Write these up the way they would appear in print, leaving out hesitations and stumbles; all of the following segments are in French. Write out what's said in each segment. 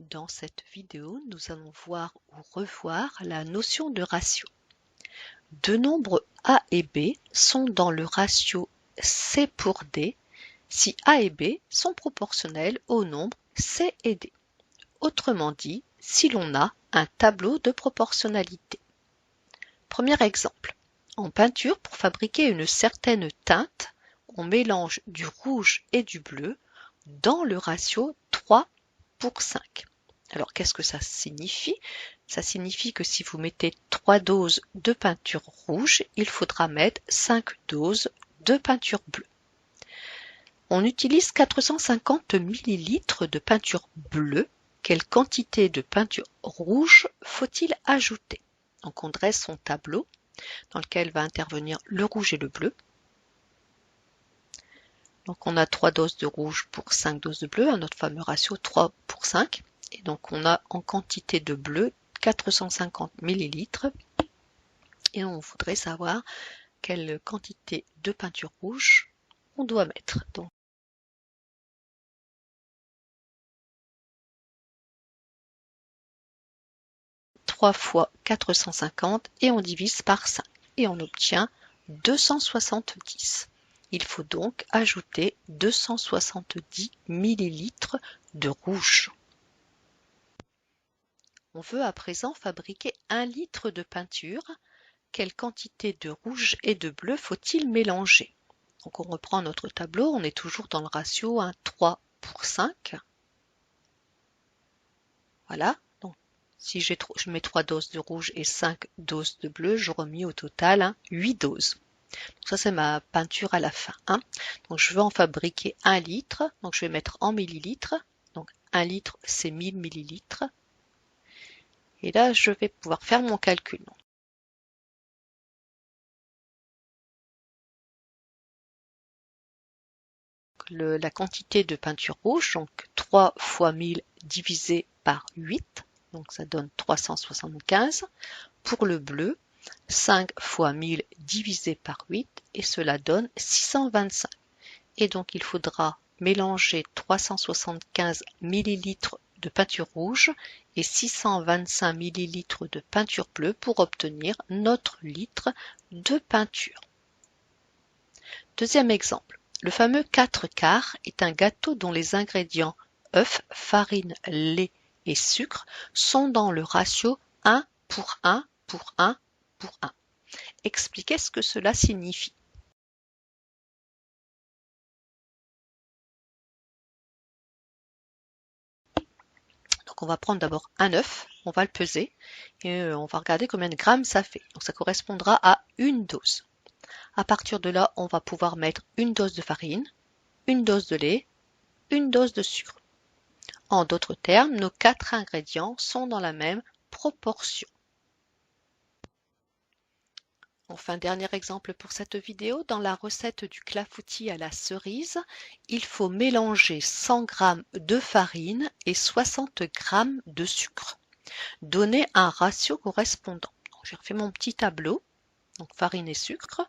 Dans cette vidéo, nous allons voir ou revoir la notion de ratio. Deux nombres A et B sont dans le ratio C pour D si A et B sont proportionnels aux nombres C et D. Autrement dit, si l'on a un tableau de proportionnalité. Premier exemple. En peinture, pour fabriquer une certaine teinte, on mélange du rouge et du bleu dans le ratio 3:5. Alors, qu'est-ce que ça signifie? Ça signifie que si vous mettez 3 doses de peinture rouge, il faudra mettre 5 doses de peinture bleue. On utilise 450 ml de peinture bleue. Quelle quantité de peinture rouge faut-il ajouter? Donc, on dresse son tableau dans lequel va intervenir le rouge et le bleu. Donc, on a 3 doses de rouge pour 5 doses de bleu, notre fameux ratio 3:5. Et donc, on a en quantité de bleu 450 ml. Et on voudrait savoir quelle quantité de peinture rouge on doit mettre. Donc, trois fois 450 et on divise par 5. Et on obtient 270. Il faut donc ajouter 270 ml de rouge. On veut à présent fabriquer 1 litre de peinture. Quelle quantité de rouge et de bleu faut-il mélanger? Donc on reprend notre tableau, on est toujours dans le ratio 3:5. Voilà, donc si je mets 3 doses de rouge et 5 doses de bleu, j'aurai mis au total 8 doses. Donc ça c'est ma peinture à la fin. Donc je veux en fabriquer 1 litre, donc je vais mettre en millilitres. Donc 1 litre c'est 1000 millilitres. Et là je vais pouvoir faire mon calcul. La quantité de peinture rouge, donc 3 fois 1000 divisé par 8, donc ça donne 375. Pour le bleu, 5 fois 1000 divisé par 8, et cela donne 625. Et donc il faudra mélanger 375 ml de peinture rouge et 625 ml de peinture bleue pour obtenir notre litre de peinture. Deuxième exemple. Le fameux 4 quarts est un gâteau dont les ingrédients œufs, farine, lait et sucre sont dans le ratio 1:1:1:1. Expliquez ce que cela signifie. Donc on va prendre d'abord un œuf, on va le peser et on va regarder combien de grammes ça fait. Donc ça correspondra à une dose. À partir de là, on va pouvoir mettre une dose de farine, une dose de lait, une dose de sucre. En d'autres termes, nos 4 ingrédients sont dans la même proportion. Enfin, dernier exemple pour cette vidéo, dans la recette du clafoutis à la cerise, il faut mélanger 100 g de farine et 60 g de sucre. Donner un ratio correspondant. J'ai refait mon petit tableau, donc farine et sucre.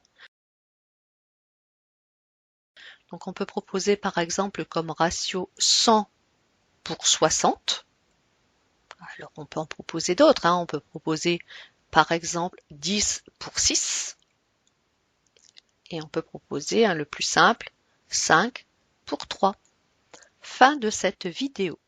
Donc on peut proposer par exemple comme ratio 100 pour 60. Alors on peut en proposer d'autres, on peut proposer par exemple 10 pour 6. Et on peut proposer le plus simple, 5 pour 3. Fin de cette vidéo.